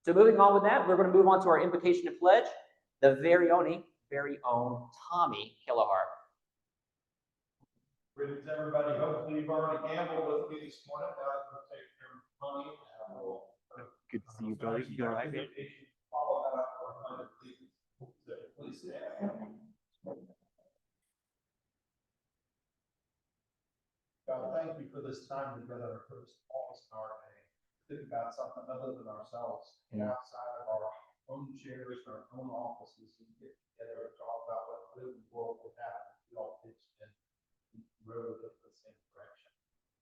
So moving on with that, we're going to move on to our invocation and pledge. The very own Tommy Killahart. Greetings, everybody. Hopefully you've already gambled with me this morning. Now that we're taking your money. Good to see you, brother. You all right, man? Follow that up for a minute, please. Please stand. God, thank you for this time together for this smallest in our day. Think about something other than ourselves, and outside of our own chairs, our own offices, and get together and talk about what good in the world would happen if we all pitched in and rode in the same direction.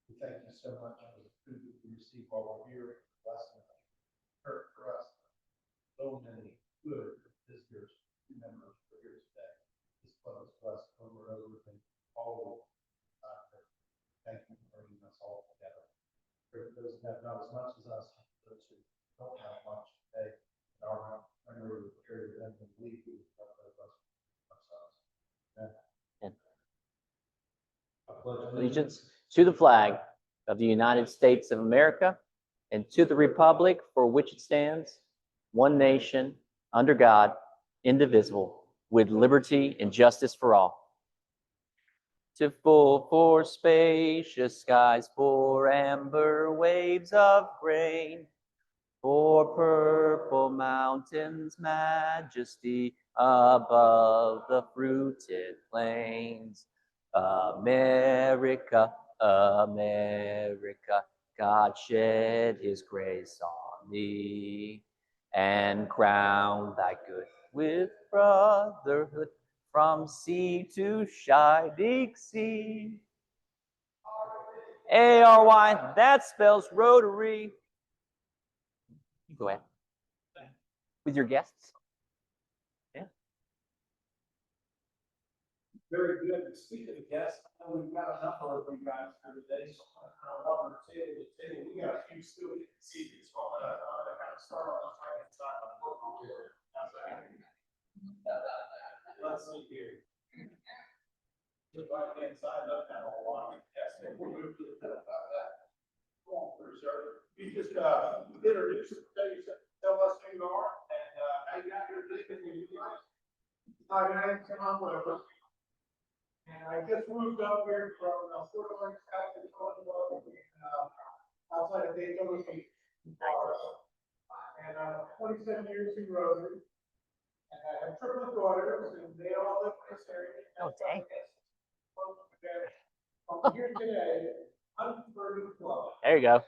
We thank you so much for the food that we receive while we're here, blessing for us. So many good visitors, members for here today. This club is blessed over and over again, all thank you for bringing us all together. For those who have not as much as us, those who don't have much today, in our memory of the period of them and believe we will us ourselves. Amen. Allegiance to the flag of the United States of America and to the republic for which it stands, one nation, under God, indivisible, with liberty and justice for all. To full for spacious skies, for amber waves of grain, for purple mountains, majesty above the fruited plains. America, America, God shed his grace on thee, and crown thy good with brotherhood from sea to shining sea. A-R-Y, that spells Rotary. Go ahead. With your guests. Yeah. Very good. Speaking of guests, I know we've got a number of you guys here today, so I'm kind of welcome to table to table. We got a few student seats, so I'm going to kind of start on the right side of the book here. Let's see here. The right hand side doesn't have a lot of yes, we'll move to the come on through, sir. You just introduce yourself, tell us who you are and how you got here today. Hi, guys, I'm Wilbur. And I just moved up here from Fort Orange, South Dakota, outside of Daytona Beach, Florida. And 27 years in Rotary. And I have triple daughters, and they all live in this area. Oh, dang. I'm here today, unconverted club. There you go.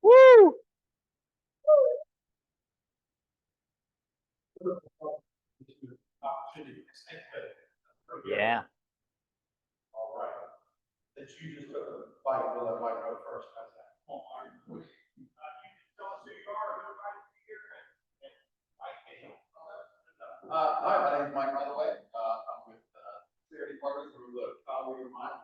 Woo! Yeah. All right. That you just took a bite, we'll let Mike go first. How's that? Oh, all right. You can tell us who you are, who invited you here, and Mike, hi, my name is Mike, by the way. I'm with Security Department through the Power of Mine.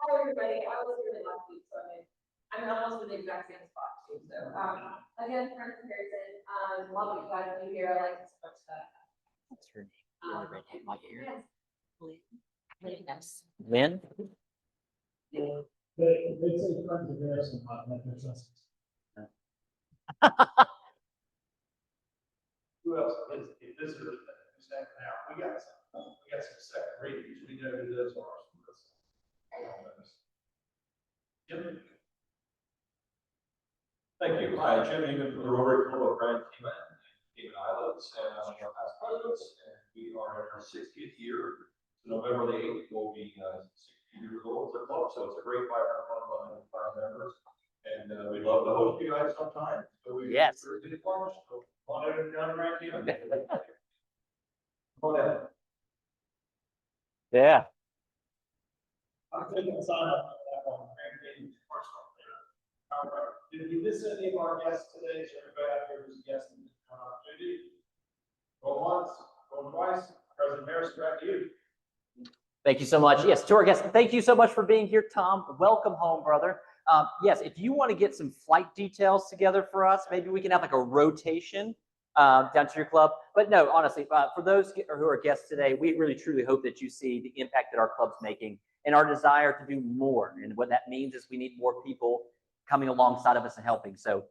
Hi, everybody. I was really lucky, so I'm almost in the exact same spot too. So again, friends comparison. Love that you guys are here. I like this much stuff. What's her name? The redhead white hair. Yes. Lynn. Yes. Lynn? They say friends of Harrison, not necessarily. Who else is a visitor who's hanging out? We got some second ratings. We know who those are. Jim. Thank you. Hi, Jim Newman from the Rotary Club of Grand Cayman Islands, and I'm one of our past presidents, and we are in our 60th year. So November the 8th will be 60 years old as a club, so it's a great 500 fun members, and we'd love to host you guys sometime. So we Yes. so come on in down to Grand Cayman. Come on in. Yeah. I'm taking a sign up for that one. All right. Did we miss any of our guests today? Is everybody out here who's a guest in this opportunity? Go once, go twice. President Harris, back to you. Thank you so much. Yes, to our guests, thank you so much for being here, Tom. Welcome home, brother. Yes, if you want to get some flight details together for us, maybe we can have like a rotation down to your club. But no, honestly, for those who are guests today, we really truly hope that you see the impact that our club's making and our desire to do more. And what that means is we need more people coming alongside of us and helping. So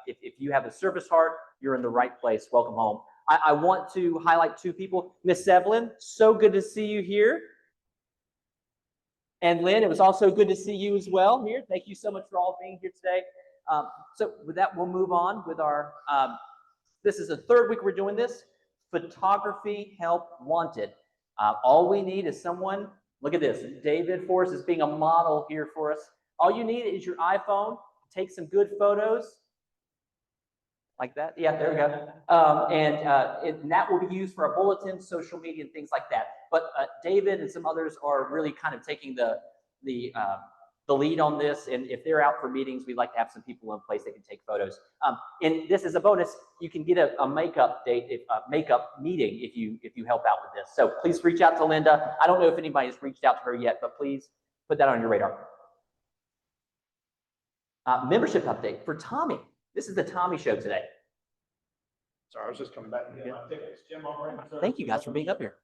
if you have a service heart, you're in the right place. Welcome home. I want to highlight two people. Miss Evelyn, so good to see you here. And Lynn, it was also good to see you as well here. Thank you so much for all being here today. So with that, we'll move on with our, this is the third week we're doing this, photography help wanted. All we need is someone, look at this, David Forrest is being a model here for us. All you need is your iPhone, take some good photos, like that. Yeah, there we go. And that will be used for our bulletins, social media, and things like that. But David and some others are really kind of taking the lead on this. And if they're out for meetings, we'd like to have some people in place that can take photos. And this is a bonus. You can get a makeup date, makeup meeting if you help out with this. So please reach out to Linda. I don't know if anybody's reached out to her yet, but please put that on your radar. Membership update for Tommy. This is the Tommy show today. Sorry, I was just coming back to get my tickets. Jim, already. Thank you guys for being up here.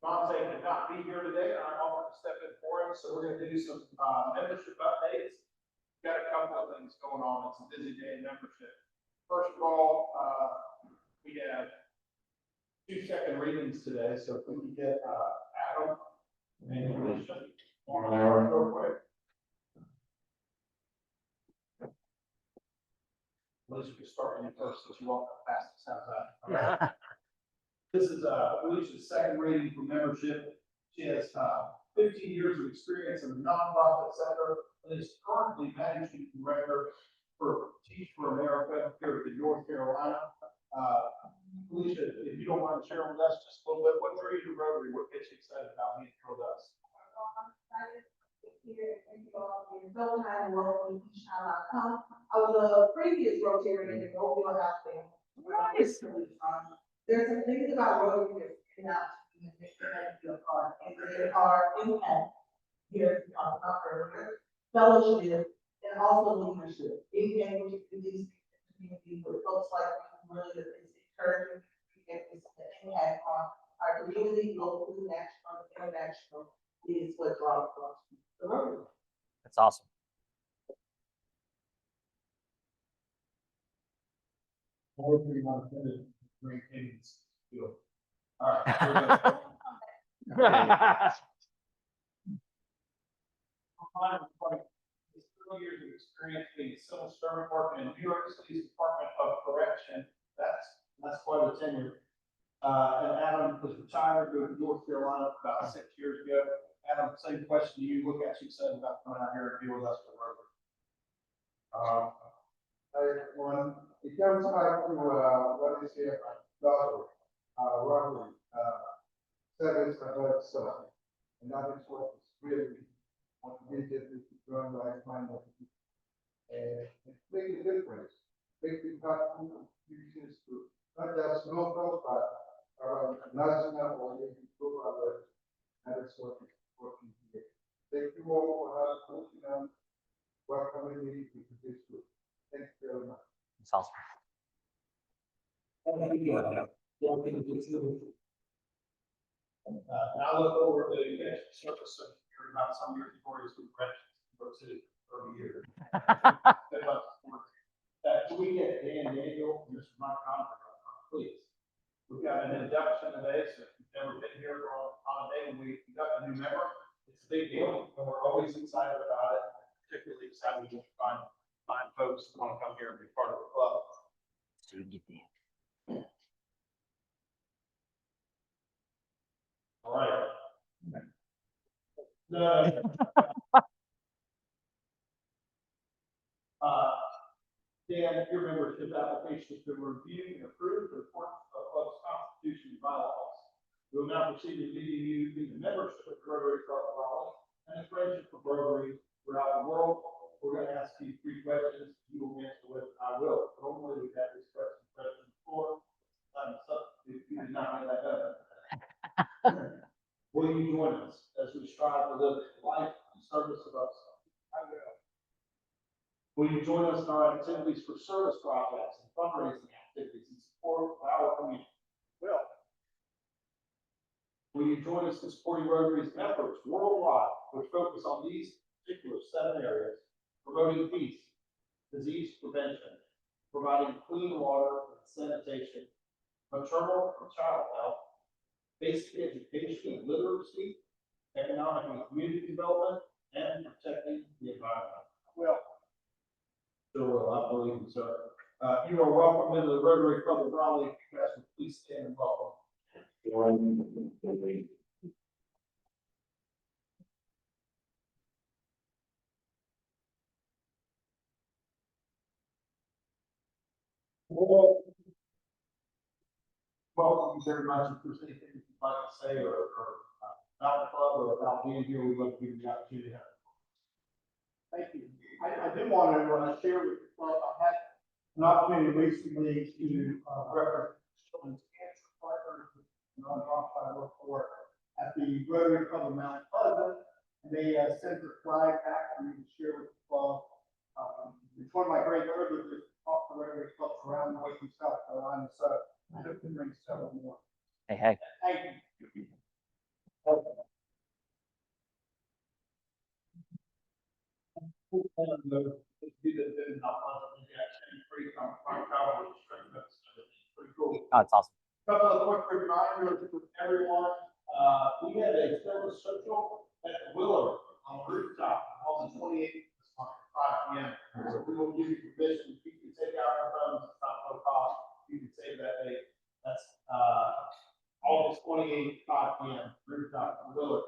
Monte could not be here today, and I offered to step in for him, so we're gonna do some, membership updates. Got a couple of things going on. It's a busy day in membership. First of all, we have 2 second readings today, so if we can get, Adam and Alicia on our real quick. Alicia, we start you first, since you walk the fastest. How's that? This is Alicia's second reading for membership. She has 15 years of experience in the nonprofit sector and is currently managing director for Teach for America here in North Carolina. Alicia, if you don't mind sharing with us just a little bit, what drew you to Rotary? What gets you excited about being with us? I was a previous Rotarian in Mobile, Alabama. Nice. There's some things about Rotary that stand out to me and make me feel part, and there are impact here, we talked about earlier, fellowship, and also leadership. Engaging with these communities with folks like me, really, that is encouraging, and it's the impact on our community, locally, national, and international, is what draws us to the Rotary. That's awesome. Hopefully not offended. Great things. All right. His 30 years of experience being a civil servant working in New York City's Department of Correction. That's quite a tenure. And Adam was retired, moved to North Carolina about 6 years ago. Adam, same question to you. What got you excited about coming out here and deal with us for Rotary? When it comes back to what is here, Rotary, service about and that is what is really motivated me to join like minded people. And it's making a difference, making contributions to not just local but national or even global level. That is what is working here. Thank you all for welcoming me to this group. Thank you very much. That's awesome. Now look over the surface of here about some years before his corrections, go to 30 years. Can we get Dan Daniel, Mr. Mike Conrad, please? We've got an induction today, so if you've never been here on a day when we got a new member, it's a big deal, and we're always excited about it, particularly excited to find folks who want to come here and be part of the club. So you get the All right. Dan, your membership application has been reviewed and approved in accordance with the club's constitution and bylaws. We will now proceed to meeting you through the membership of Rotary Club of Raleigh and its friendship of Rotary throughout the world. We're going to ask you 3 questions. You will answer with I will. Normally we've had this question before. Substitute, you did not know that better. Will you join us as we strive to live life in service of others? I will. Will you join us in our activities for service projects and fundraising activities in support of our community. Well, will you join us in supporting Rotary's efforts worldwide, which focus on these particular 7 areas: promoting peace, disease prevention, providing clean water and sanitation, maternal and child health, basic education and literacy, economic and community development, and protecting the environment. Well, sure will, I believe so. You are welcome into the Rotary Club of Raleigh. Guys, please stand and welcome. Welcome very much. If there's anything you'd like to say or about the club or about being here, we'd love to give you the opportunity to have. Thank you. I do want to share with the club, I had an opportunity recently to represent Children's Cancer Partners, nonprofit I work for, at the Rotary Club of Mount Pleasant, and they sent their flag back for me to share with the club. It's one of my great privileges to talk to Rotary clubs around the way from South Carolina, so I hope to bring several more. Hey. Thank you. Oh, it's awesome. Couple of quick reminders for everyone. We had a service social at the Willow on the rooftop on the 28th this month, 5 p.m. So we will give you permission. You can take out your phones. It's not no cost. You can save that date. That's August 28th, 5 p.m. rooftop in Willow.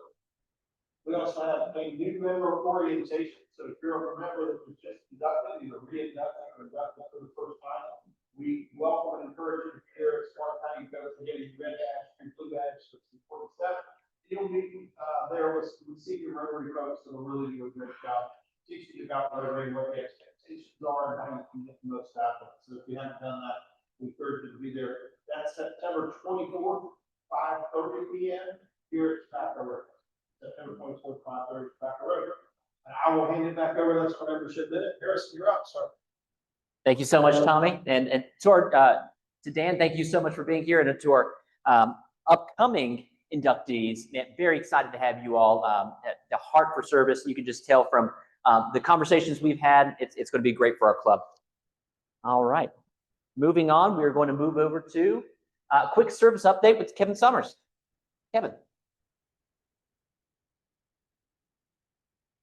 We also have a new member orientation. So if you're a member that was just inducted, either re-inducted or inducted for the first time, we welcome and encourage you to be here. It's one time you go for getting your red badge and blue badge, so it's an important step. You'll be there with senior Rotary folks that will really do a great job teaching you about Rotary, what the expectations are, and how you can get the most out of it. So if you haven't done that, we encourage you to be there. That's September 24th, 5:30 p.m. here at Tobacco Road. September 24th, 5:30 Tobacco Road. And I will hand it back over. That's our membership minute. Harrison, you're up, sir. Thank you so much, Tommy. And to our to Dan, thank you so much for being here. And to our upcoming inductees, man, very excited to have you all. The heart for service, you can just tell from the conversations we've had, it's going to be great for our club. All right. Moving on, we're going to move over to a quick service update with Kevin Summers. Kevin.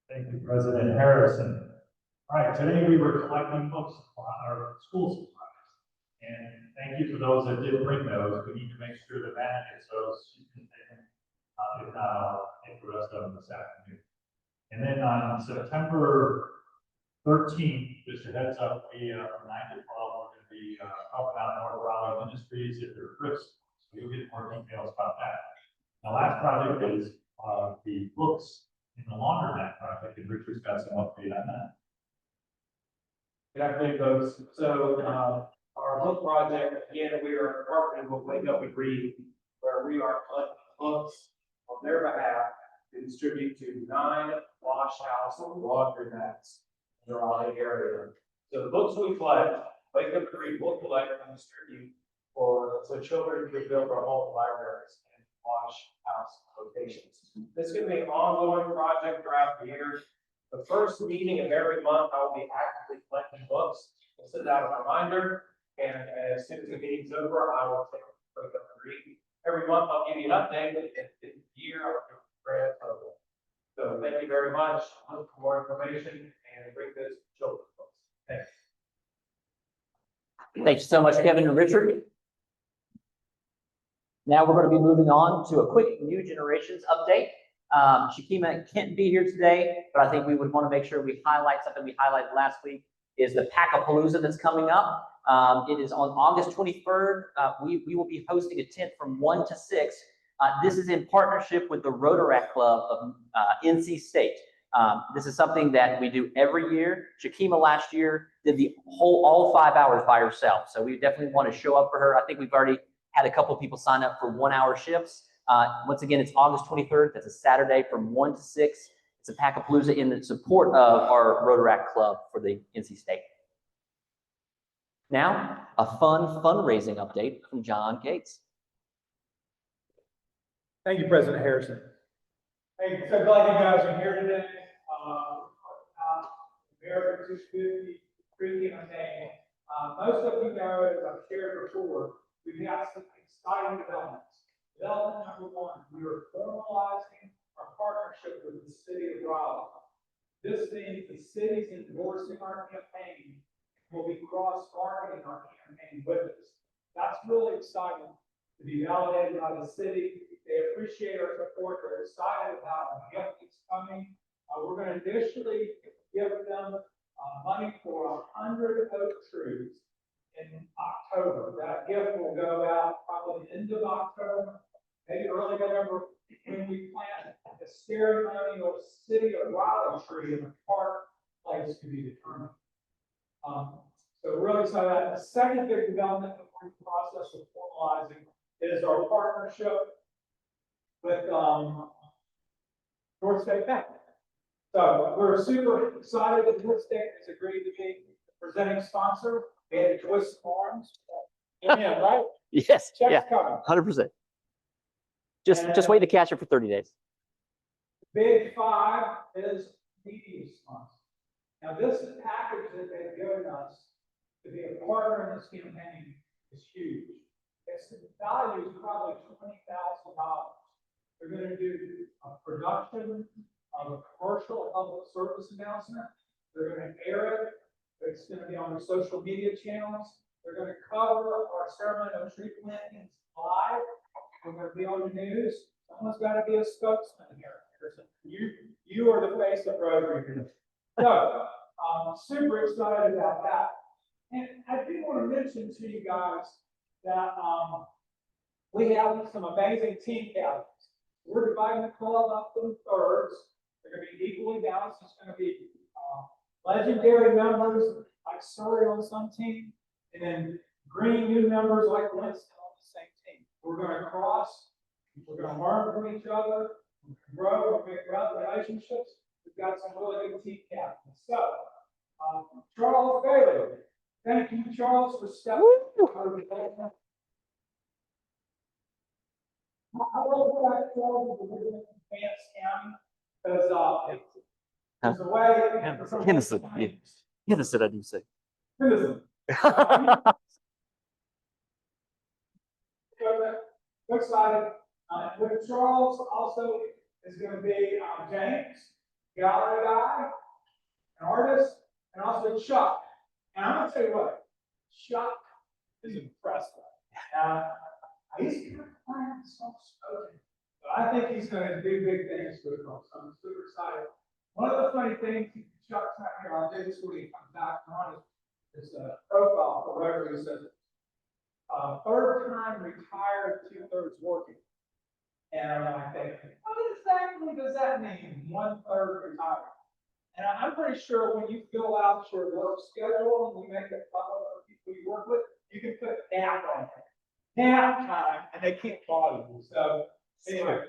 Thank you, President Harrison. All right, today we were collecting books on our school supplies. And thank you for those that did bring those. We need to make sure that Matt gets those. She can take them. If not, I'll take the rest of them this afternoon. And then on September 13th, just a heads up, we from 9 to 12, we're going to be helping out North Raleigh Industries at their thrift. So you'll get more details about that. The last project is the books in the laundromat project, and Richard's got some update on that. Good afternoon, folks. So our book project, again, we are partnering with Wake Up and Read, where we are collecting books on their behalf to distribute to 9 wash house and laundromats in the Raleigh area. So the books we collect, Wake Up and Read will collect and distribute so children can build their own libraries and wash house locations. This is going to be an ongoing project throughout the year. The first meeting of every month, I will be actively collecting books. We'll send out a reminder, and as soon as the meeting's over, I will take a break up and read. Every month, I'll give you an update. At the year, I'll give a grand total. So thank you very much. Look for more information and bring this to children's books. Thanks. Thank you so much, Kevin and Richard. Now we're going to be moving on to a quick New Generations update. Shakima can't be here today, but I think we would want to make sure we highlight something we highlighted last week is the Pack-a-Palooza that's coming up. It is on August 23rd. We will be hosting a tent from 1 to 6. This is in partnership with the Rotary Club of NC State. This is something that we do every year. Shakima last year did all 5 hours by herself. So we definitely want to show up for her. I think we've already had a couple people sign up for 1-hour shifts. Once again, it's August 23rd. That's a Saturday from 1 to 6. It's a Pack-a-Palooza in the support of our Rotary Club for the NC State. Now, a fun fundraising update from John Gates. Thank you, President Harrison. Hey, so glad you guys are here today. America 250 free campaign. Most of you know, as I've shared before, we've got some exciting developments. Development number one, we are formalizing our partnership with the city of Raleigh. This means the city's endorsing our campaign, will be cross-marketing our campaign with us. That's really exciting to be validated by the city. They appreciate our support. They're excited about the gift that's coming. We're going to initially give them money for 100 oak trees in October. That gift will go out probably end of October, maybe early November, when we plant the ceremonial city of Raleigh tree in the park place to be determined. So we're really excited about that. The second big development that we're in the process of formalizing is our partnership with North State Bank. So we're super excited that North State has agreed to be the presenting sponsor. We had a choice of arms. Yeah, right? Yes, Check's yeah, coming. 100%. Just wait to cash it for 30 days. Big five is media sponsor. Now, this package that they've given us to be a partner in this campaign is huge. Its value is probably $20,000. They're going to do a production of a commercial public service announcement. They're going to air it. It's going to be on their social media channels. They're going to cover our ceremonial tree plantings live. We're going to be on the news. Someone's got to be a spokesman here. You are the face of Rotary. So, I'm super excited about that. And I do want to mention to you guys that we have some amazing team captains. We're dividing the club up in thirds. They're going to be equally balanced. It's going to be legendary members like Surrey on some team, and then green new members like Winston on the same team. We're going to cross. We're going to learn from each other, grow, and make relationships. We've got some really good team captains. So, Charles Bailey. Thank you, Charles, for stepping up. I love what I told you in Vance County, because there's a way. Henderson, yeah. Henderson, I do say. Henderson. So excited. With Charles also is going to be James, gallery guy, an artist, and also Chuck. And I'm going to tell you what, Chuck is impressive. He's kind of playing soft-spoken, but I think he's going to do big things for the club. So I'm super excited. One of the funny things, Chuck's not here, I'll do this when he comes back on his profile for Rotary. He says, third time retired, 2/3 working. And I'm thinking, what exactly does that mean, 1/3 retired? And I'm pretty sure when you fill out your work schedule and you make it follow the people you work with, you can put nap on it. Nap time, and they can't bother you. So anyway,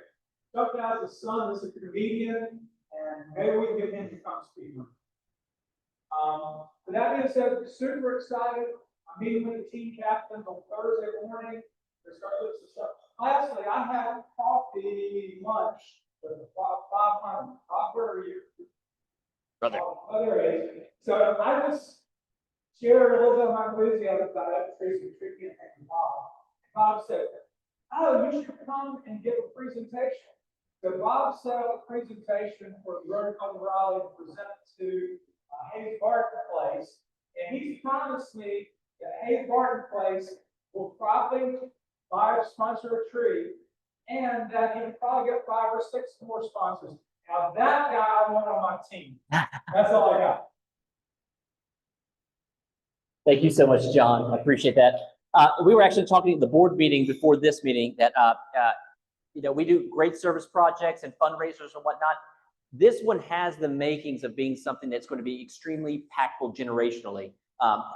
Chuck has a son that's a comedian, and maybe we can get him to come speak. With that being said, super excited. I'm meeting with the team captains on Thursday morning. They're starting to stuff. Lastly, I had coffee lunch with Bob Hunter. Bob, where are you? Brother. Oh, there he is. So I just shared a little bit of my enthusiasm about that Tracy Tricky and Bob. Bob said, oh, you should come and give a presentation. So Bob set up a presentation for the Rotary Club of Raleigh to present to Hayes Barton Place. And he's promised me that Hayes Barton Place will probably sponsor a tree, and that he can probably get 5 or 6 more sponsors. Now that guy I want on my team. That's all I got. Thank you so much, John. I appreciate that. We were actually talking at the board meeting before this meeting that, we do great service projects and fundraisers and whatnot. This one has the makings of being something that's going to be extremely impactful generationally,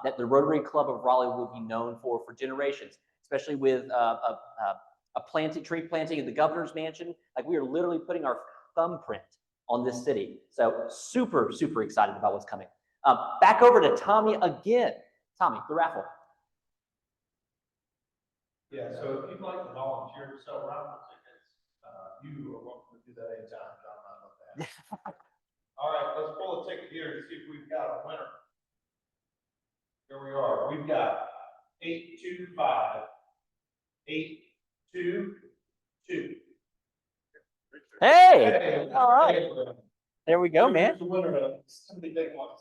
that the Rotary Club of Raleigh will be known for generations, especially with a tree planting in the governor's mansion. Like, we are literally putting our thumbprint on this city. So super, super excited about what's coming. Back over to Tommy again. Tommy, the raffle. Yeah, so if you'd like to volunteer to sell raffle tickets, you are welcome to do that anytime, John, I love that. All right, let's pull a ticket here to see if we've got a winner. Here we are, we've got 825 822. Hey, all right. There we go, man. The winner of something big ones.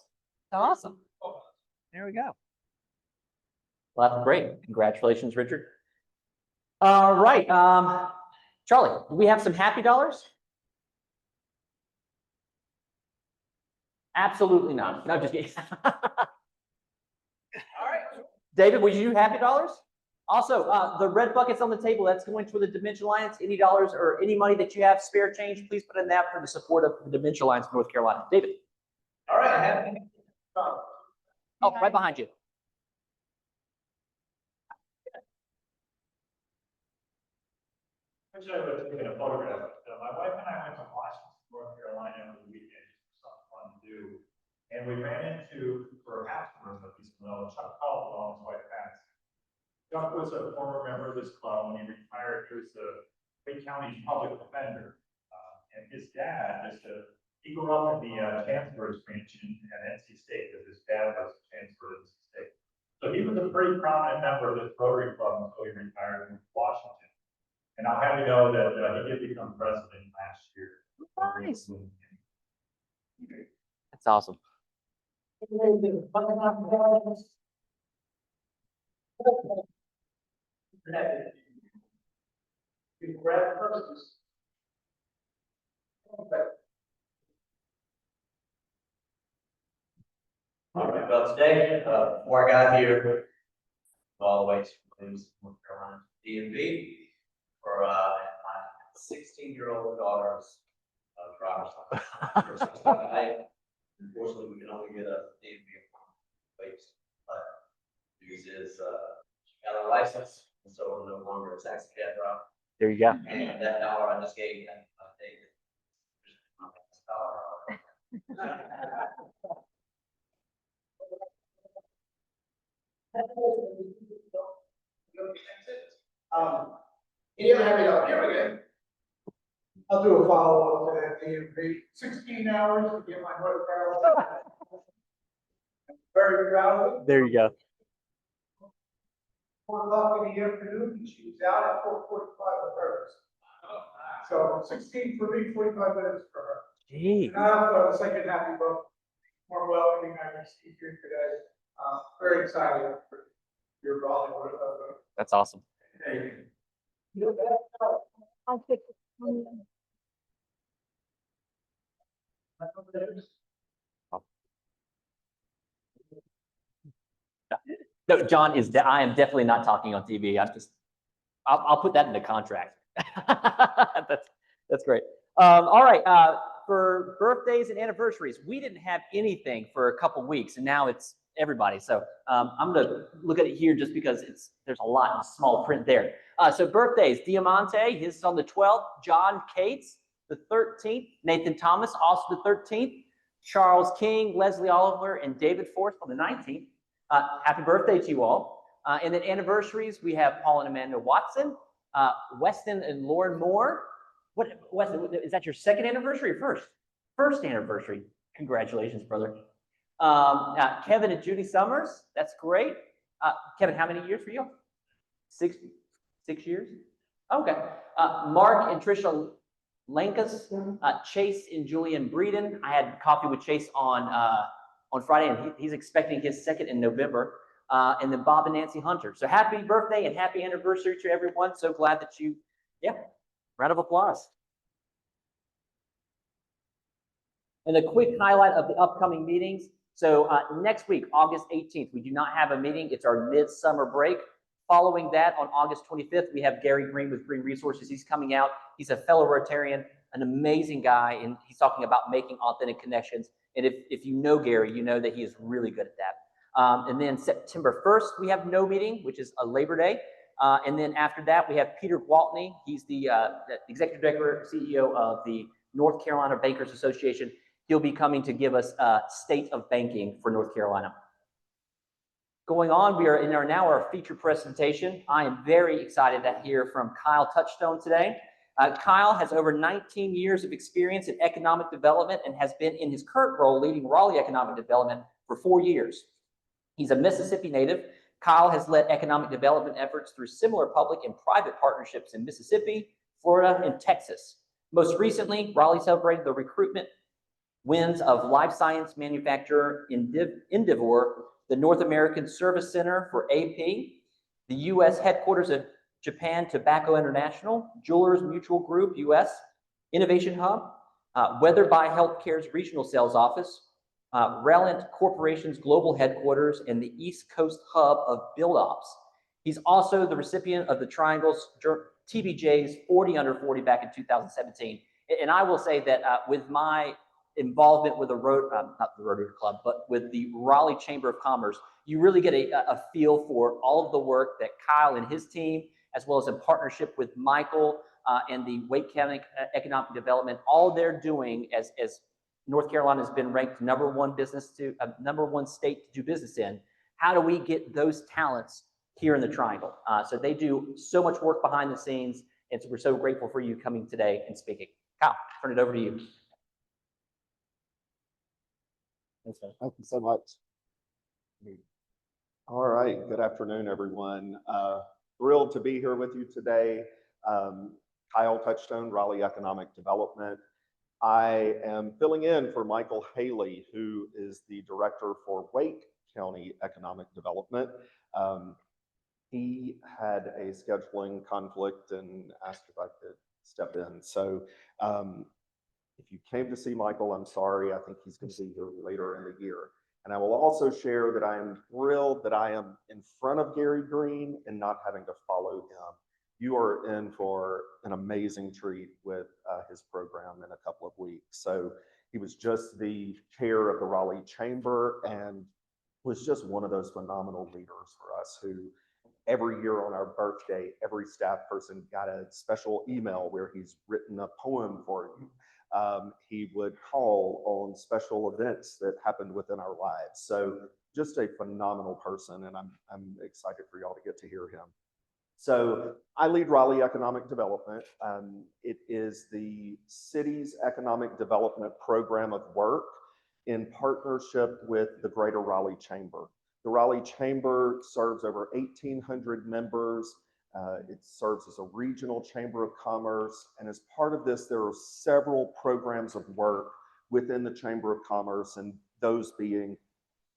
Awesome. There we go. Well, that's great. Congratulations, Richard. All right. Charlie, do we have some happy dollars? Absolutely not. No, just kidding. All right. David, would you do happy dollars? Also, the red buckets on the table, that's going to the Dementia Alliance. Any dollars or any money that you have spare change, please put in that for the support of the Dementia Alliance of North Carolina. David. All right, Oh, right behind you. Actually, I was taking a photograph. My wife and I went to Washington, North Carolina over the weekend, just for something fun to do. And we ran into, for afterwards, at least, Chuck Caldwell and his wife Pat. Chuck was a former member of this club. When he retired, he was the Wake County public defender. And his dad he grew up in the Chancellor's Mansion at NC State, because his dad was Chancellor at NC State. So he was a pretty prominent member of this Rotary Club until he retired in Washington. And I'm happy to know that he did become president last year. Nice. That's awesome. All right, well, today, before I got here, all the way to North Carolina, DMV, for my 16-year-old daughter's driver's license. Unfortunately, we can only get a DMV wait, but news is she got her license, and so we're no longer a taxi cab driver. There you go. And that dollar I just gave, I take it. Here we go. I'll do a follow-up to that DMV. 16 hours to get my motor car. Very proud of it. There you go. 4 o'clock in the afternoon, and she was out at 4:45 with hers. So 16 for me, 45 minutes for her. Gee. And I also, second happy birthday, more welcoming I received here today. Very excited for your Raleigh. That's awesome. Hey. No, John is. I am definitely not talking on TV. I'll put that in the contract. That's great. All right. For birthdays and anniversaries, we didn't have anything for a couple weeks, and now it's everybody. So I'm going to look at it here just because there's a lot in small print there. So birthdays: Diamante, his is on the 12th. John Cates, the 13th. Nathan Thomas, also the 13th. Charles King, Leslie Oliver, and David Forth on the 19th. Happy birthday to you all. And then anniversaries, we have Paul and Amanda Watson, Weston and Lauren Moore. Weston, is that your second anniversary or first? First anniversary. Congratulations, brother. Kevin and Judy Summers, that's great. Kevin, how many years for you? 6 years? Okay. Mark and Trisha Lankus, Chase and Julian Breeden. I had coffee with Chase on Friday, and he's expecting his second in November. And then Bob and Nancy Hunter. So happy birthday and happy anniversary to everyone. So glad that round of applause. And a quick highlight of the upcoming meetings. So next week, August 18th, we do not have a meeting. It's our midsummer break. Following that, on August 25th, we have Gary Green with Green Resources. He's coming out. He's a fellow Rotarian, an amazing guy, and he's talking about making authentic connections. And if you know Gary, you know that he is really good at that. And then September 1st, we have no meeting, which is a Labor Day. And then after that, we have Peter Gwaltney. He's the Executive Director, CEO of the North Carolina Bankers Association. He'll be coming to give us State of Banking for North Carolina. Going on, we are in our feature presentation. I am very excited to hear from Kyle Touchstone today. Kyle has over 19 years of experience in economic development and has been in his current role leading Raleigh economic development for 4 years. He's a Mississippi native. Kyle has led economic development efforts through similar public and private partnerships in Mississippi, Florida, and Texas. Most recently, Raleigh celebrated the recruitment wins of life science manufacturer Indivor, the North American Service Center for AP, the U.S. headquarters of Japan Tobacco International, Jewelers Mutual Group US, Innovation Hub, Weatherby Healthcare's regional sales office, Reliant Corporation's global headquarters, and the East Coast hub of BuildOps. He's also the recipient of the Triangle's TBJ's 40 under 40 back in 2017. And I will say that with my involvement with not the Rotary Club, but with the Raleigh Chamber of Commerce, you really get a feel for all of the work that Kyle and his team, as well as in partnership with Michael and the Wake County Economic Development, all they're doing as North Carolina has been ranked #1 #1 state to do business in. How do we get those talents here in the Triangle? So they do so much work behind the scenes, and so we're so grateful for you coming today and speaking. Kyle, turn it over to you. Thank you so much. All right, good afternoon, everyone. Thrilled to be here with you today. Kyle Touchstone, Raleigh Economic Development. I am filling in for Michael Hayley, who is the director for Wake County Economic Development. He had a scheduling conflict and asked if I could step in. So if you came to see Michael, I'm sorry. I think he's going to be here later in the year. And I will also share that I am thrilled that I am in front of Gary Green and not having to follow him. You are in for an amazing treat with his program in a couple of weeks. So he was just the chair of the Raleigh Chamber and was just one of those phenomenal leaders for us who every year on our birthday, every staff person got a special email where he's written a poem for you. He would call on special events that happened within our lives. So just a phenomenal person, and I'm excited for y'all to get to hear him. So I lead Raleigh Economic Development. It is the city's economic development program of work in partnership with the Greater Raleigh Chamber. The Raleigh Chamber serves over 1,800 members. It serves as a regional chamber of commerce. And as part of this, there are several programs of work within the Chamber of Commerce, and those being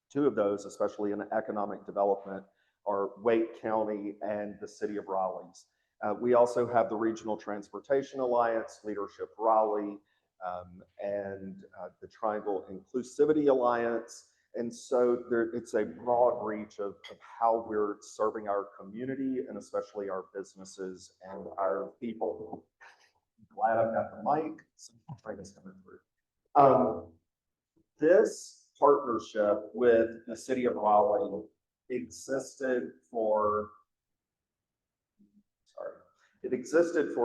two of those, especially in economic development, are Wake County and the City of Raleigh's. We also have the Regional Transportation Alliance, Leadership Raleigh, and the Triangle Inclusivity Alliance. And so it's a broad reach of how we're serving our community and especially our businesses and our people. Glad I've got the mic. Some train is coming through. This partnership with the City of Raleigh existed for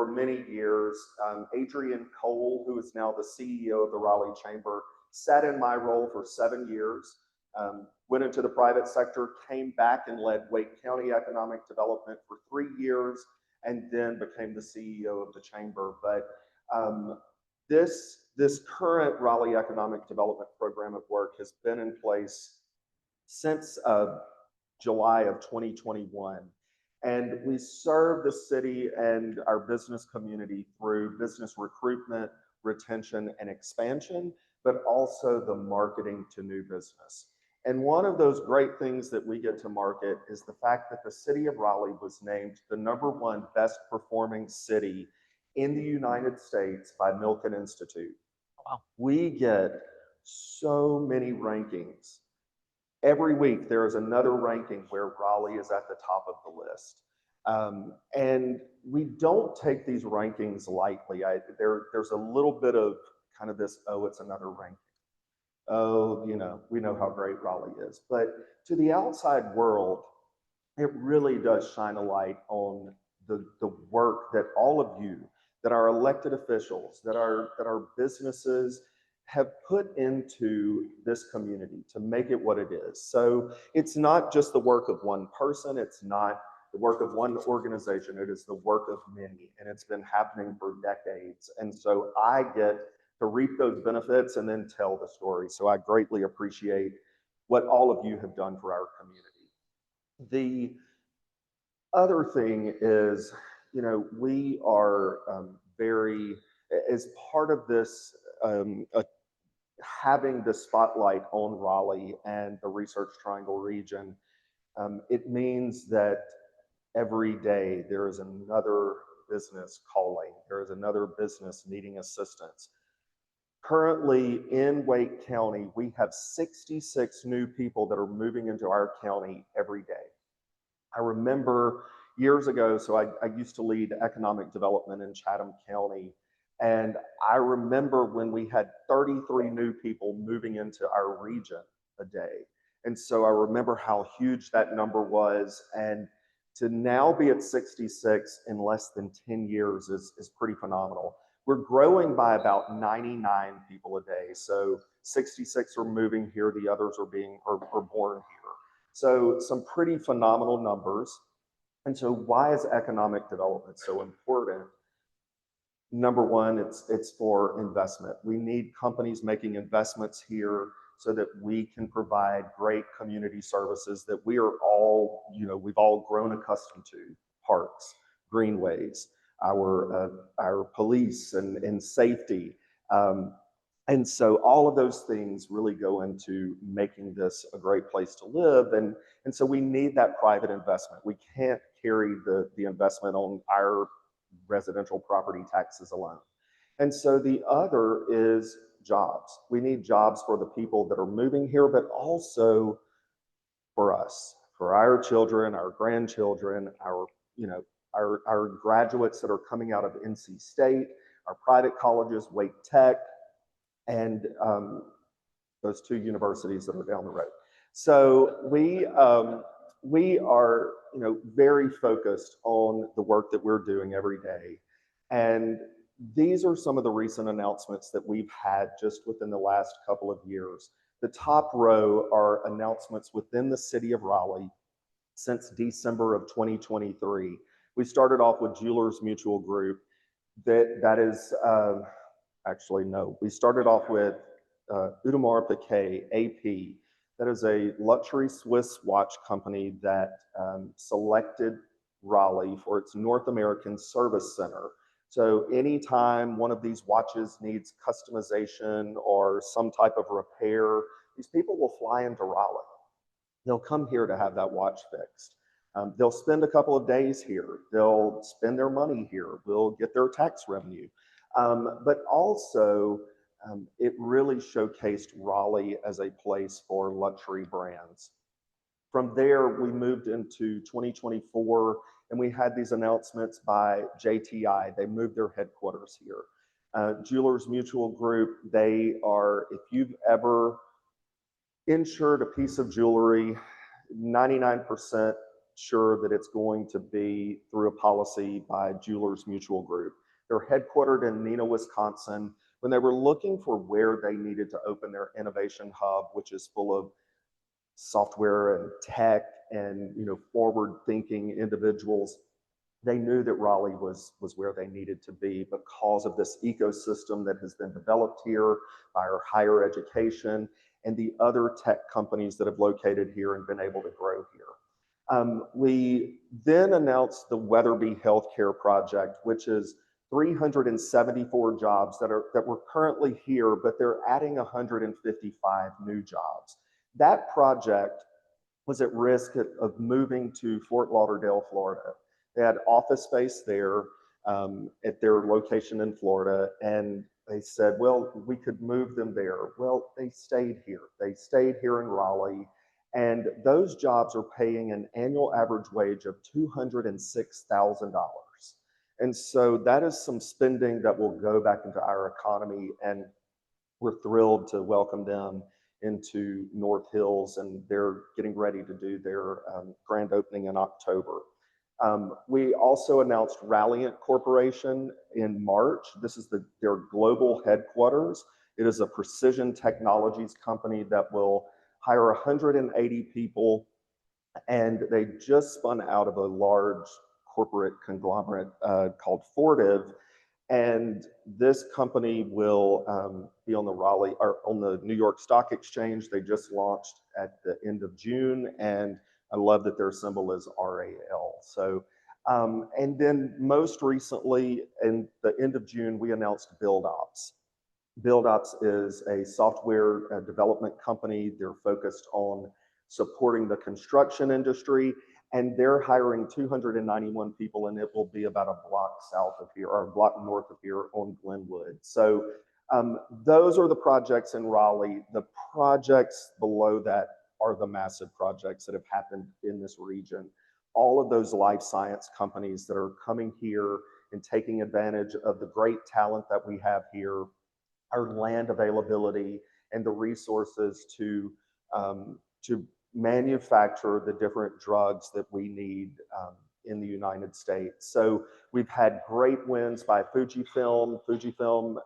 many years. Adrian Cole, who is now the CEO of the Raleigh Chamber, sat in my role for 7 years, went into the private sector, came back and led Wake County Economic Development for 3 years, and then became the CEO of the Chamber. But this current Raleigh Economic Development program of work has been in place since July of 2021. And we serve the city and our business community through business recruitment, retention, and expansion, but also the marketing to new business. And one of those great things that we get to market is the fact that the City of Raleigh was named the #1 best performing city in the United States by Milken Institute. Wow. We get so many rankings. Every week there is another ranking where Raleigh is at the top of the list. And we don't take these rankings lightly. There's a little bit of kind of this, oh, it's another ranking. Oh, we know how great Raleigh is. But to the outside world, it really does shine a light on the work that all of you, that our elected officials, that our businesses have put into this community to make it what it is. So it's not just the work of one person, it's not the work of one organization, it is the work of many, and it's been happening for decades. And so I get to reap those benefits and then tell the story. So I greatly appreciate what all of you have done for our community. The other thing is, you know, we are very, as part of this, having the spotlight on Raleigh and the Research Triangle region, it means that every day there is another business calling, there is another business needing assistance. Currently in Wake County, we have 66 new people that are moving into our county every day. I remember years ago, so I used to lead economic development in Chatham County, and I remember when we had 33 new people moving into our region a day. And so I remember how huge that number was, and to now be at 66 in less than 10 years is pretty phenomenal. We're growing by about 99 people a day. So 66 are moving here, the others are born here. So some pretty phenomenal numbers. And so why is economic development so important? Number one, it's for investment. We need companies making investments here so that we can provide great community services that we are all, you know, we've all grown accustomed to: parks, greenways, our police and safety. And so all of those things really go into making this a great place to live. And so we need that private investment. We can't carry the investment on our residential property taxes alone. And so the other is jobs. We need jobs for the people that are moving here, but also for us, for our children, our grandchildren, our graduates that are coming out of NC State, our private colleges, Wake Tech, and those two universities that are down the road. So we are, you know, very focused on the work that we're doing every day. And these are some of the recent announcements that we've had just within the last couple of years. The top row are announcements within the city of Raleigh since December of 2023. We started off with Jewelers Mutual Group. We started off with Audemars Piguet, AP. That is a luxury Swiss watch company that selected Raleigh for its North American Service Center. So anytime one of these watches needs customization or some type of repair, these people will fly into Raleigh. They'll come here to have that watch fixed. They'll spend a couple of days here. They'll spend their money here. We'll get their tax revenue. But also, it really showcased Raleigh as a place for luxury brands. From there, we moved into 2024, and we had these announcements by JTI. They moved their headquarters here. Jewelers Mutual Group, they are, if you've ever insured a piece of jewelry, 99% sure that it's going to be through a policy by Jewelers Mutual Group. They're headquartered in Neenah, Wisconsin. When they were looking for where they needed to open their innovation hub, which is full of software and tech and, you know, forward-thinking individuals, they knew that Raleigh was where they needed to be because of this ecosystem that has been developed here by our higher education and the other tech companies that have located here and been able to grow here. We then announced the Weatherby Healthcare Project, which is 374 jobs that were currently here, but they're adding 155 new jobs. That project was at risk of moving to Fort Lauderdale, Florida. They had office space there at their location in Florida, and they said, well, we could move them there. Well, they stayed here. They stayed here in Raleigh, and those jobs are paying an annual average wage of $206,000. And so that is some spending that will go back into our economy, and we're thrilled to welcome them into North Hills, and they're getting ready to do their grand opening in October. We also announced Ralliant Corporation in March. This is their global headquarters. It is a precision technologies company that will hire 180 people, and they just spun out of a large corporate conglomerate called Fortive. And this company will be on the Raleigh or on the New York Stock Exchange. They just launched at the end of June, and I love that their symbol is RAL. So, and then most recently, in the end of June, we announced BuildOps. BuildOps is a software development company. They're focused on supporting the construction industry, and they're hiring 291 people, and it will be about a block south of here, or a block north of here on Glenwood. So those are the projects in Raleigh. The projects below that are the massive projects that have happened in this region. All of those life science companies that are coming here and taking advantage of the great talent that we have here, our land availability, and the resources to manufacture the different drugs that we need in the United States. So we've had great wins by Fujifilm. Fujifilm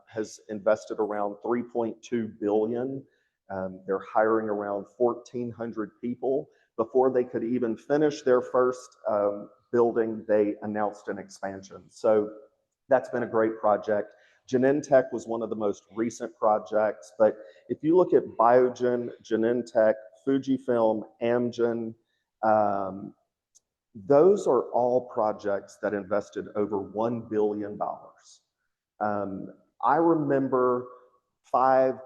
has invested around $3.2 billion. They're hiring around 1,400 people. Before they could even finish their first building, they announced an expansion. So that's been a great project. Genentech was one of the most recent projects, but if you look at Biogen, Genentech, Fujifilm, Amgen, those are all projects that invested over $1 billion. I remember 5-10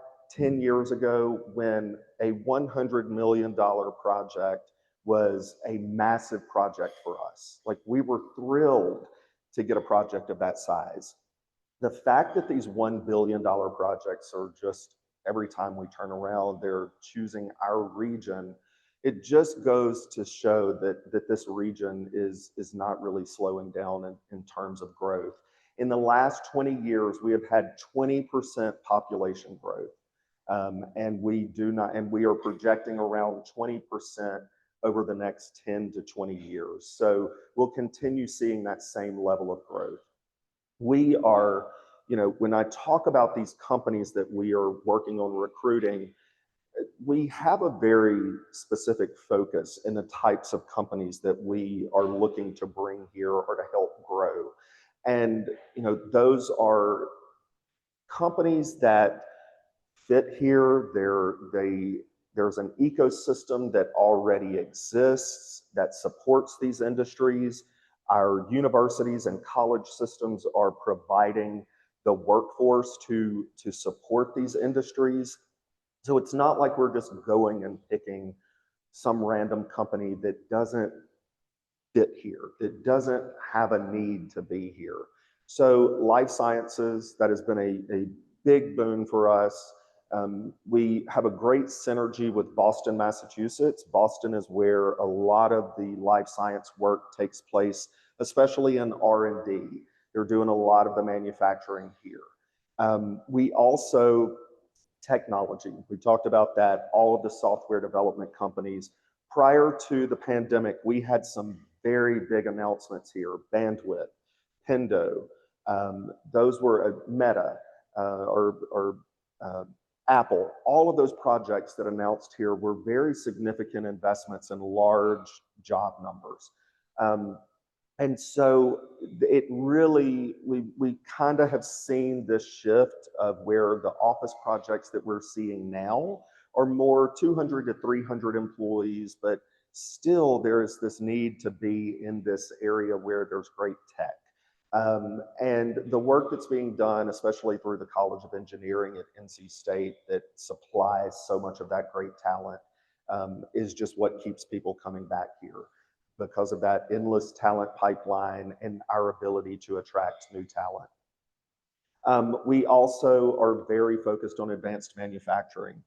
years ago when a $100 million project was a massive project for us. Like, we were thrilled to get a project of that size. The fact that these $1 billion projects are just, every time we turn around, they're choosing our region, it just goes to show that this region is not really slowing down in terms of growth. In the last 20 years, we have had 20% population growth. And we are projecting around 20% over the next 10 to 20 years. So we'll continue seeing that same level of growth. We are, when I talk about these companies that we are working on recruiting, we have a very specific focus in the types of companies that we are looking to bring here or to help grow. And, those are companies that fit here. There's an ecosystem that already exists that supports these industries. Our universities and college systems are providing the workforce to support these industries. So it's not like we're just going and picking some random company that doesn't fit here, that doesn't have a need to be here. So life sciences, that has been a big boon for us. We have a great synergy with Boston, Massachusetts. Boston is where a lot of the life science work takes place, especially in R&D. They're doing a lot of the manufacturing here. We also, technology, we talked about that, all of the software development companies. Prior to the pandemic, we had some very big announcements here, Bandwidth, Pendo, those were Meta, Apple. All of those projects that announced here were very significant investments in large job numbers. And so it really, we kind of have seen this shift of where the office projects that we're seeing now are more 200 to 300 employees, but still there is this need to be in this area where there's great tech. And the work that's being done, especially through the College of Engineering at NC State that supplies so much of that great talent, is just what keeps people coming back here, because of that endless talent pipeline and our ability to attract new talent. We also are very focused on advanced manufacturing.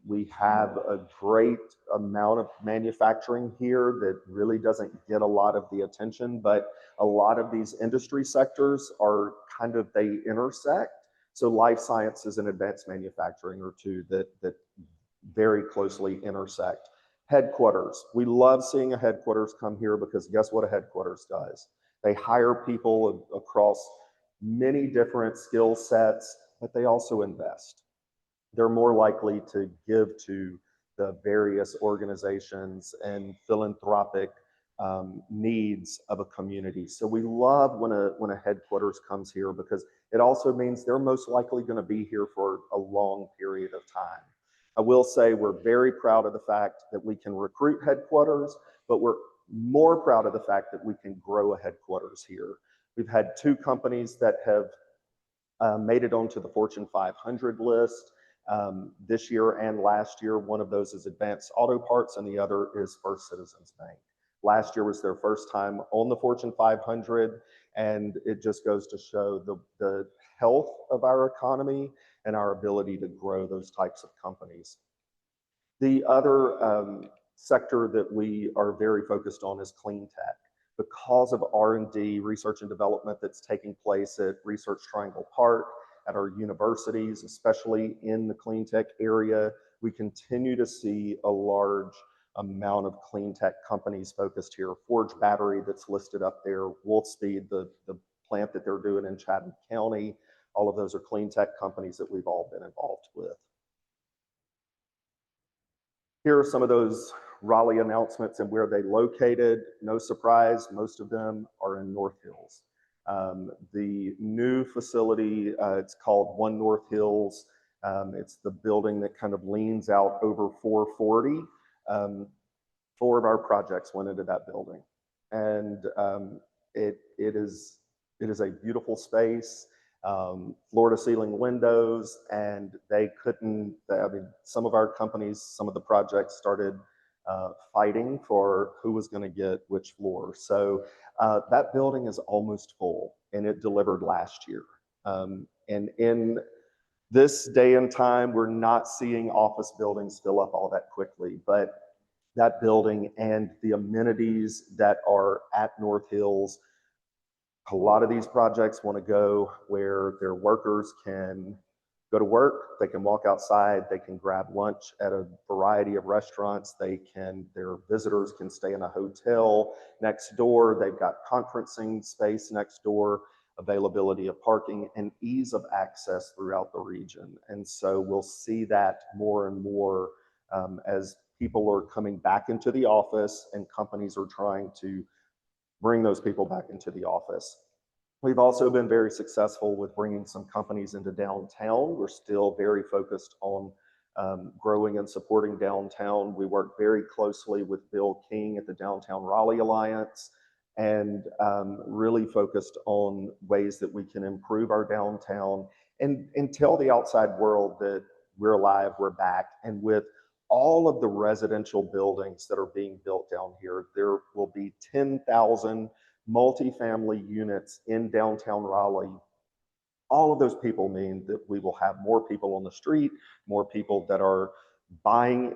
We have a great amount of manufacturing here that really doesn't get a lot of the attention, but a lot of these industry sectors are kind of, they intersect. So life sciences and advanced manufacturing are two that very closely intersect. Headquarters. We love seeing a headquarters come here because guess what a headquarters does? They hire people across many different skill sets. but they also invest. They're more likely to give to the various organizations and philanthropic needs of a community. So we love when a headquarters comes here, because it also means they're most likely going to be here for a long period of time. I will say we're very proud of the fact that we can recruit headquarters, but we're more proud of the fact that we can grow a headquarters here. We've had 2 companies that have made it onto the Fortune 500 list this year and last year. One of those is Advanced Auto Parts and the other is First Citizens Bank. Last year was their first time on the Fortune 500, and it just goes to show the health of our economy and our ability to grow those types of companies. The other sector that we are very focused on is clean tech. Because of R&D, research and development, that's taking place at Research Triangle Park, at our universities, especially in the clean tech area, we continue to see a large amount of clean tech companies focused here. Forge Battery, that's listed up there, Wolfspeed, the plant that they're doing in Chatham County, all of those are clean tech companies that we've all been involved with. Here are some of those Raleigh announcements and where they located. No surprise, most of them are in North Hills. The new facility, it's called One North Hills. It's the building that kind of leans out over 440. 4 of our projects went into that building. And it is a beautiful space. Floor to ceiling windows, and they couldn't, I mean, some of our companies, some of the projects started fighting for who was going to get which floor. So that building is almost full, and it delivered last year. And in this day and time, we're not seeing office buildings fill up all that quickly, but that building and the amenities that are at North Hills, a lot of these projects want to go where their workers can go to work, they can walk outside, they can grab lunch at a variety of restaurants, their visitors can stay in a hotel next door, they've got conferencing space next door, availability of parking, and ease of access throughout the region. And so we'll see that more and more as people are coming back into the office and companies are trying to bring those people back into the office. We've also been very successful with bringing some companies into downtown. We're still very focused on growing and supporting downtown. We work very closely with Bill King at the Downtown Raleigh Alliance, and really focused on ways that we can improve our downtown and tell the outside world that we're alive, we're back. And with all of the residential buildings that are being built down here, there will be 10,000 multifamily units in downtown Raleigh. All of those people mean that we will have more people on the street, more people that are buying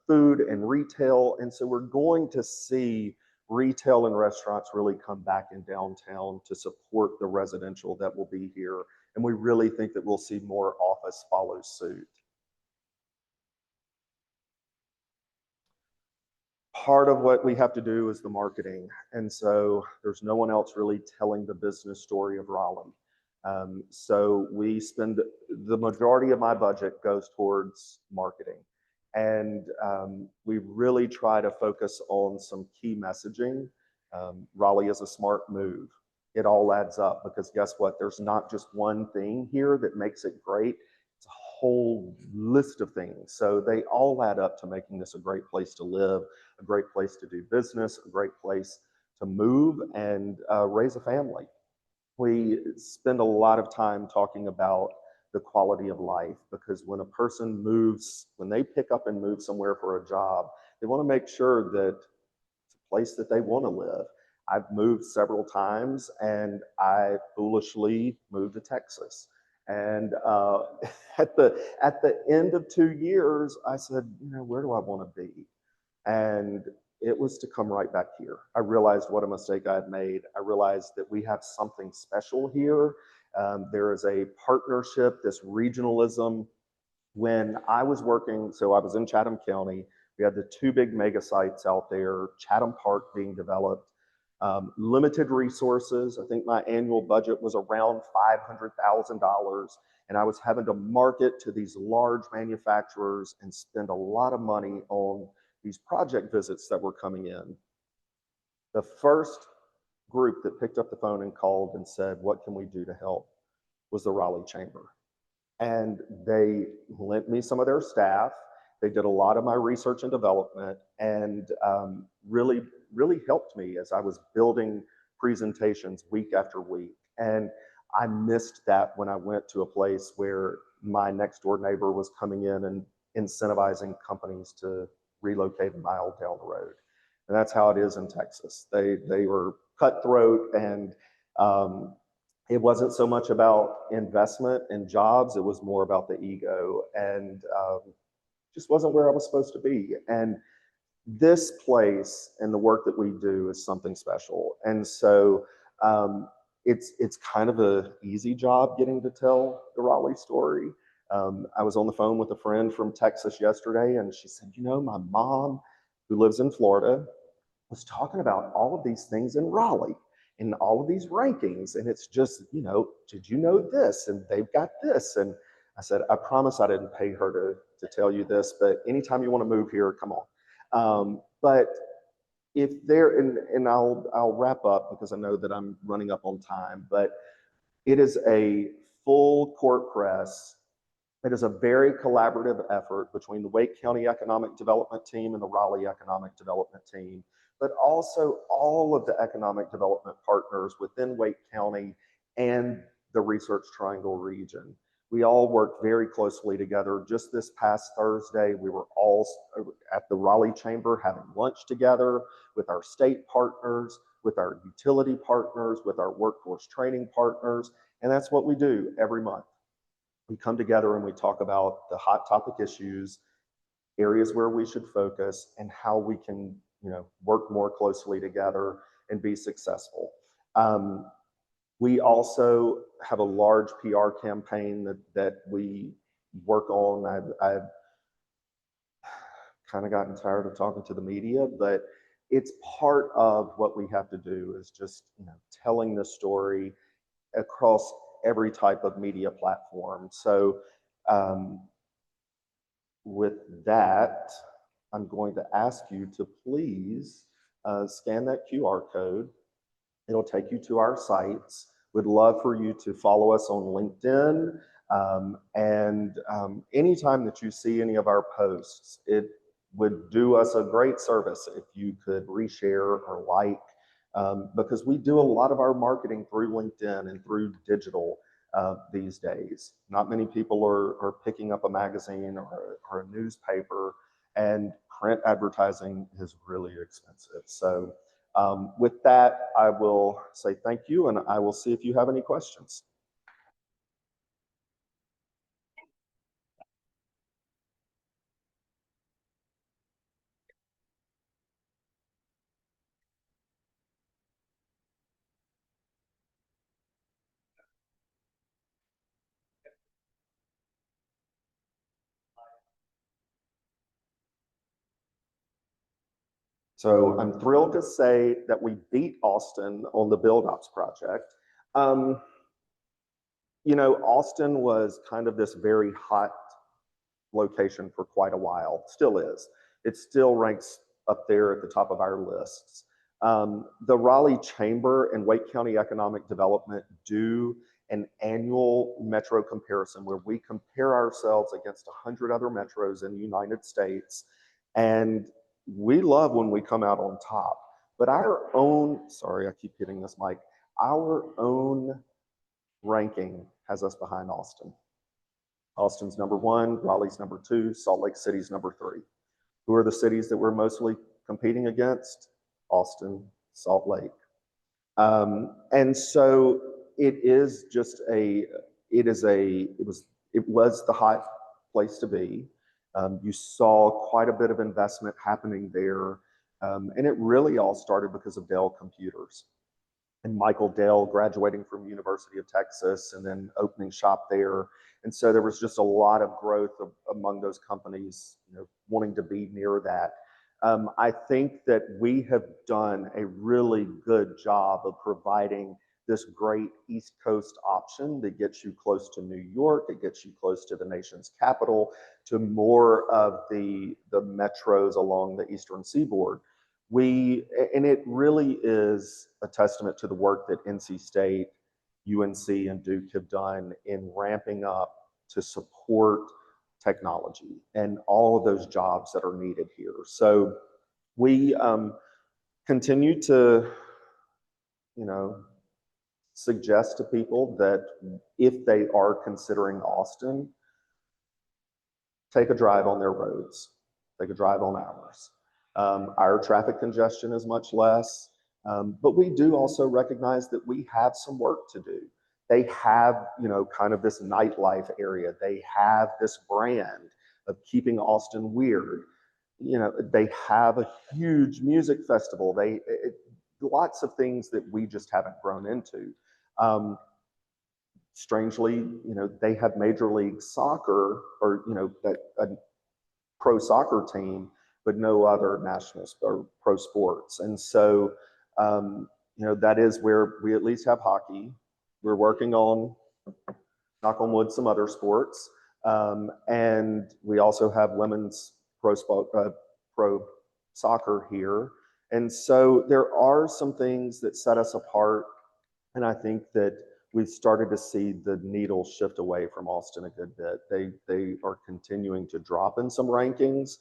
food and retail. And so we're going to see retail and restaurants really come back in downtown to support the residential that will be here. And we really think that we'll see more office follow suit. Part of what we have to do is the marketing. And so there's no one else really telling the business story of Raleigh. So we spend, the majority of my budget goes towards marketing. And we really try to focus on some key messaging. Raleigh is a smart move. It all adds up, because guess what? There's not just one thing here that makes it great. It's a whole list of things. So they all add up to making this a great place to live, a great place to do business, a great place to move and raise a family. We spend a lot of time talking about the quality of life, because when a person moves, when they pick up and move somewhere for a job, they want to make sure that it's a place that they want to live. I've moved several times, and I foolishly moved to Texas. And at the end of 2 years, I said, you know, where do I want to be? And it was to come right back here. I realized what a mistake I had made. I realized that we have something special here. There is a partnership, this regionalism. When I was working, so I was in Chatham County, we had the 2 big mega sites out there, Chatham Park being developed. limited resources. I think my annual budget was around $500,000, and I was having to market to these large manufacturers and spend a lot of money on these project visits that were coming in. The first group that picked up the phone and called and said, "What can we do to help?" was the Raleigh Chamber. And they lent me some of their staff. They did a lot of my research and development, and really helped me as I was building presentations week after week. And I missed that when I went to a place where my next door neighbor was coming in and incentivizing companies to relocate a mile down the road. And that's how it is in Texas. They were cutthroat, and it wasn't so much about investment and jobs, it was more about the ego, and just wasn't where I was supposed to be. And this place and the work that we do is something special. And so it's kind of an easy job getting to tell the Raleigh story. I was on the phone with a friend from Texas yesterday, and she said, "You know, my mom, who lives in Florida, was talking about all of these things in Raleigh and all of these rankings. And it's just, you know, did you know this? And they've got this." And I said, "I promise I didn't pay her to tell you this, but anytime you want to move here, come on." But if there, and I'll wrap up because I know that I'm running up on time, but it is a full court press. It is a very collaborative effort between the Wake County Economic Development Team and the Raleigh Economic Development Team, but also all of the economic development partners within Wake County and the Research Triangle region. We all work very closely together. Just this past Thursday, we were all at the Raleigh Chamber having lunch together with our state partners, with our utility partners, with our workforce training partners, and that's what we do every month. We come together and we talk about the hot topic issues, areas where we should focus, and how we can, you know, work more closely together and be successful. We also have a large PR campaign that we work on. I've kind of gotten tired of talking to the media, but it's part of what we have to do is just, you know, telling the story across every type of media platform. So with that, I'm going to ask you to please scan that QR code. It'll take you to our sites. We'd love for you to follow us on LinkedIn. Anytime that you see any of our posts, it would do us a great service if you could reshare or like, because we do a lot of our marketing through LinkedIn and through digital these days. Not many people are picking up a magazine or a newspaper, and print advertising is really expensive. So with that, I will say thank you, and I will see if you have any questions. So I'm thrilled to say that we beat Austin on the Build Ops project. You know, Austin was kind of this very hot location for quite a while, still is. It still ranks up there at the top of our lists. The Raleigh Chamber and Wake County Economic Development do an annual metro comparison where we compare ourselves against 100 other metros in the United States. And we love when we come out on top. But our own, sorry, I keep hitting this mic, our own ranking has us behind Austin. Austin's number 1, Raleigh's number 2, Salt Lake City's number 3. Who are the cities that we're mostly competing against? Austin, Salt Lake. And so it is just it was the hot place to be. You saw quite a bit of investment happening there. And it really all started because of Dell Computers and Michael Dell graduating from University of Texas and then opening shop there. And so there was just a lot of growth among those companies, you know, wanting to be near that. I think that we have done a really good job of providing this great East Coast option that gets you close to New York, it gets you close to the nation's capital, to more of the metros along the Eastern Seaboard. And it really is a testament to the work that NC State, UNC, and Duke have done in ramping up to support technology and all of those jobs that are needed here. So we continue to, suggest to people that if they are considering Austin, take a drive on their roads, take a drive on ours. Our traffic congestion is much less, but we do also recognize that we have some work to do. They have, kind of this nightlife area. They have this brand of keeping Austin weird. They have a huge music festival. Lots of things that we just haven't grown into. Strangely, they have Major League Soccer, or a pro soccer team, but no other national or pro sports. And so, that is where we at least have hockey. We're working on, knock on wood, some other sports. And we also have women's pro soccer here. And so there are some things that set us apart. And I think that we've started to see the needle shift away from Austin a good bit. They are continuing to drop in some rankings.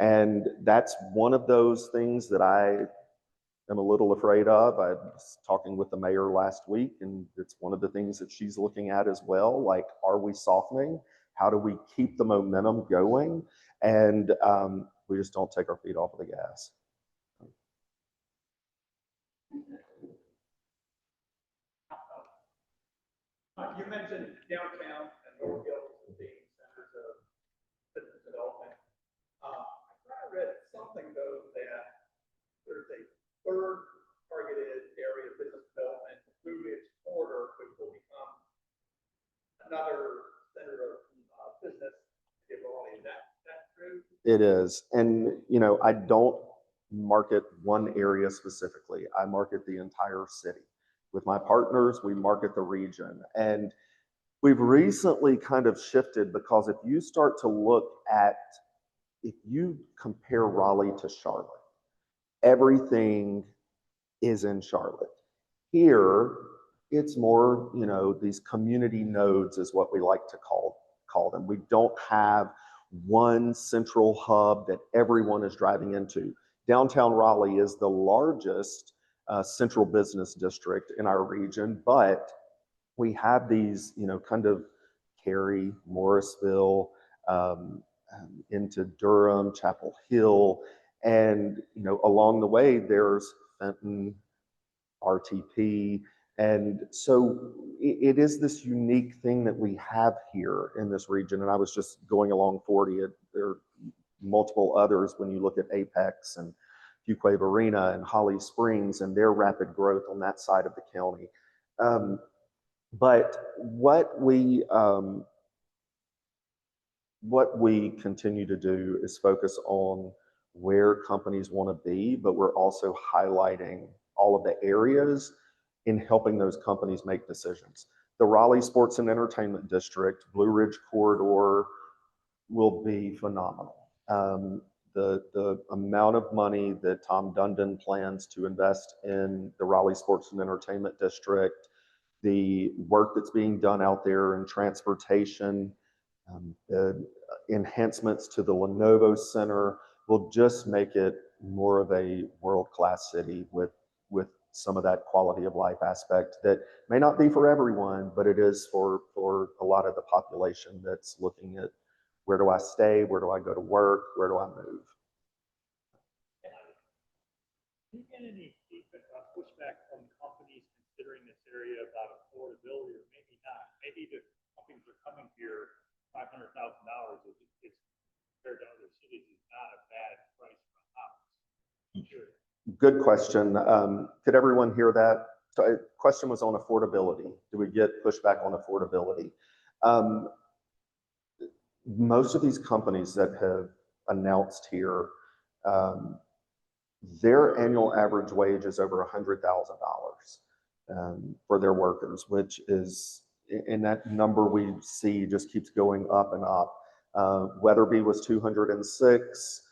And that's one of those things that I am a little afraid of. I was talking with the mayor last week, and it's one of the things that she's looking at as well. Like, are we softening? How do we keep the momentum going? And we just don't take our feet off of the gas. You mentioned downtown and North Hills being centers of business development. I read something though that there's a third targeted area of business development, Blue Ridge Corridor, which will become another center of business in Raleigh. Is that true? It is. And, I don't market one area specifically. I market the entire city. With my partners, we market the region. And we've recently kind of shifted, because if you start to look at, if you compare Raleigh to Charlotte, everything is in Charlotte. Here, it's more, these community nodes is what we like to call them. We don't have one central hub that everyone is driving into. Downtown Raleigh is the largest central business district in our region, but we have these, kind of Cary, Morrisville, into Durham, Chapel Hill, and along the way there's Fenton, RTP, and so it is this unique thing that we have here in this region. And I was just going along 40. There are multiple others when you look at Apex and Fuquay Arena and Holly Springs and their rapid growth on that side of the county. But what we continue to do is focus on where companies want to be, but we're also highlighting all of the areas in helping those companies make decisions. The Raleigh Sports and Entertainment District, Blue Ridge Corridor, will be phenomenal. The amount of money that Tom Dundon plans to invest in the Raleigh Sports and Entertainment District, the work that's being done out there in transportation, the enhancements to the Lenovo Center will just make it more of a world-class city with some of that quality of life aspect that may not be for everyone, but it is for a lot of the population that's looking at, where do I stay? Where do I go to work? Where do I move? Do you get any pushback from companies considering this area about affordability, or maybe not? Maybe the companies are coming here, $500,000, which is compared to other cities, is not a bad price for a house. Sure. Good question. Could everyone hear that? So, question was on affordability. Do we get pushback on affordability? Most of these companies that have announced here their annual average wage is over $100,000 for their workers, which is, and that number we see just keeps going up and up. Weatherby was 206,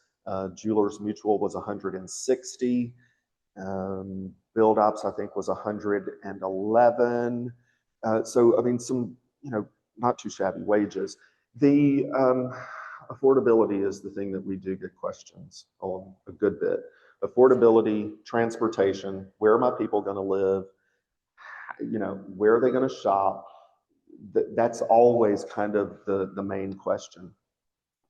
Jewelers Mutual was 160, Build Ops I think was 111. So I mean, some, you know, not too shabby wages. The affordability is the thing that we do get questions on a good bit. Affordability, transportation, where are my people going to live? You know, where are they going to shop? That's always kind of the main question.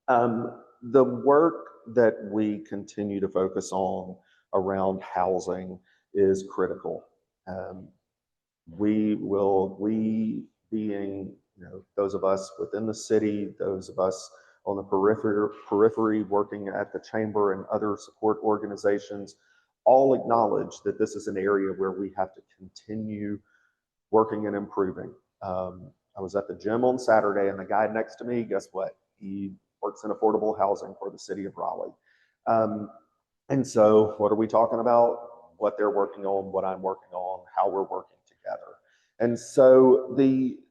The work that we continue to focus on around housing is critical. We being, you know, those of us within the city, those of us on the periphery working at the chamber and other support organizations, all acknowledge that this is an area where we have to continue working and improving. I was at the gym on Saturday and the guy next to me, guess what? He works in affordable housing for the city of Raleigh. And so what are we talking about? What they're working on, what I'm working on, how we're working together. And so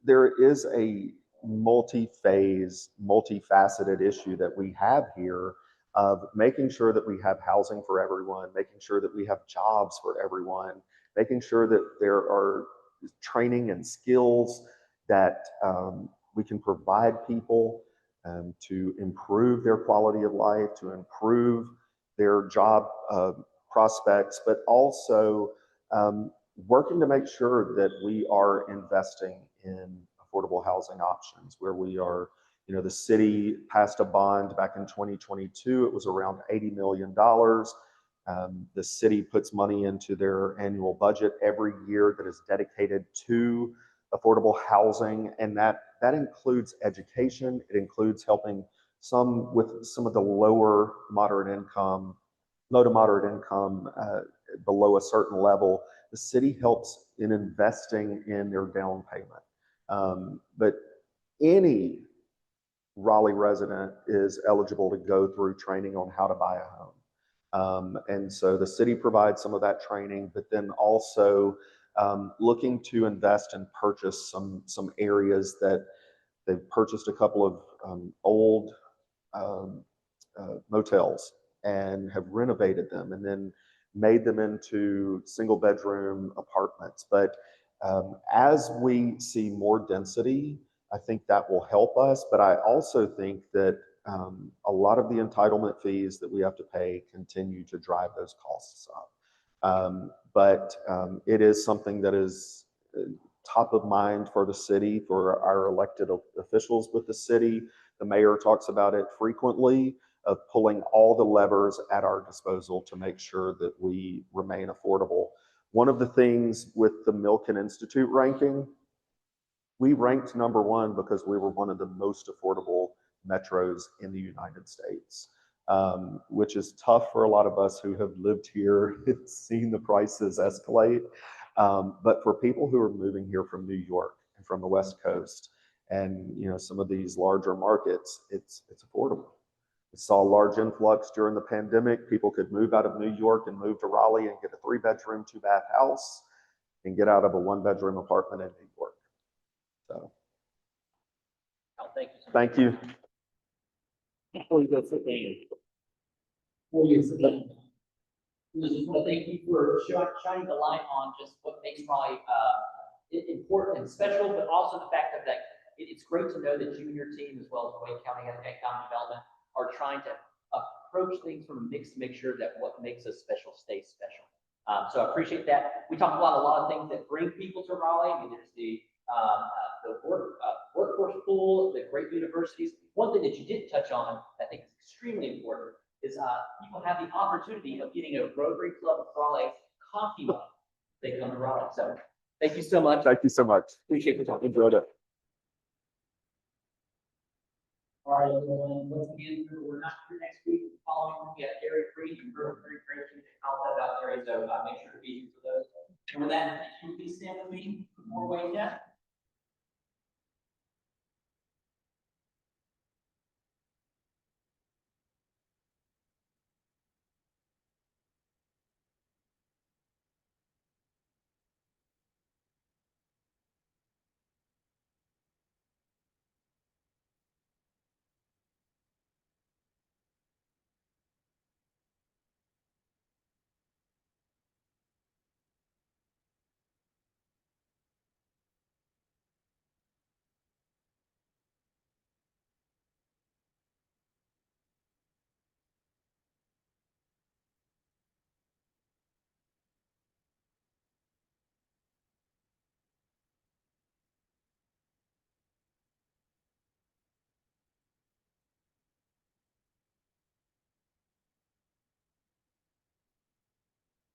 there is a multi-phase, multifaceted issue that we have here of making sure that we have housing for everyone, making sure that we have jobs for everyone, making sure that there are training and skills that we can provide people to improve their quality of life, to improve their job prospects, but also working to make sure that we are investing in affordable housing options where we are, you know, the city passed a bond back in 2022. It was around $80 million. The city puts money into their annual budget every year that is dedicated to affordable housing, and that includes education. It includes helping some with some of the low to moderate income, below a certain level. The city helps in investing in their down payment. But any Raleigh resident is eligible to go through training on how to buy a home. And so the city provides some of that training, but then also looking to invest and purchase some areas that they've purchased a couple of old motels and have renovated them and then made them into single bedroom apartments. But as we see more density, I think that will help us. But I also think that a lot of the entitlement fees that we have to pay continue to drive those costs up. But it is something that is top of mind for the city, for our elected officials with the city. The mayor talks about it frequently, of pulling all the levers at our disposal to make sure that we remain affordable. One of the things with the Milken Institute ranking, we ranked #1 because we were one of the most affordable metros in the United States, which is tough for a lot of us who have lived here and seen the prices escalate. But for people who are moving here from New York and from the West Coast and, you know, some of these larger markets, it's affordable. We saw a large influx during the pandemic. People could move out of New York and move to Raleigh and get a 3-bedroom, 2-bath house and get out of a 1-bedroom apartment in New York. So, thank you. Before you go sit down. I just want to thank you for shining the light on just what makes Raleigh important and special, but also the fact that it's great to know that you and your team, as well as Wayne County Economic Development, are trying to approach things from a mix to make sure that what makes us special stays special. So I appreciate that. We talked about a lot of things that bring people to Raleigh. I mean, there's the workforce pool, the great universities. One thing that you didn't touch on, I think is extremely important, is people have the opportunity of getting a Rotary Club of Raleigh coffee mug. They come to Raleigh. So thank you so much. Thank you so much. Appreciate the talk. Enjoyed it. All right, everyone. Once again, we're not here next week. Following, we have Gary Free and very great to call that out there. So make sure to be here for those. And with that, if you please stand with me for more Wayne County.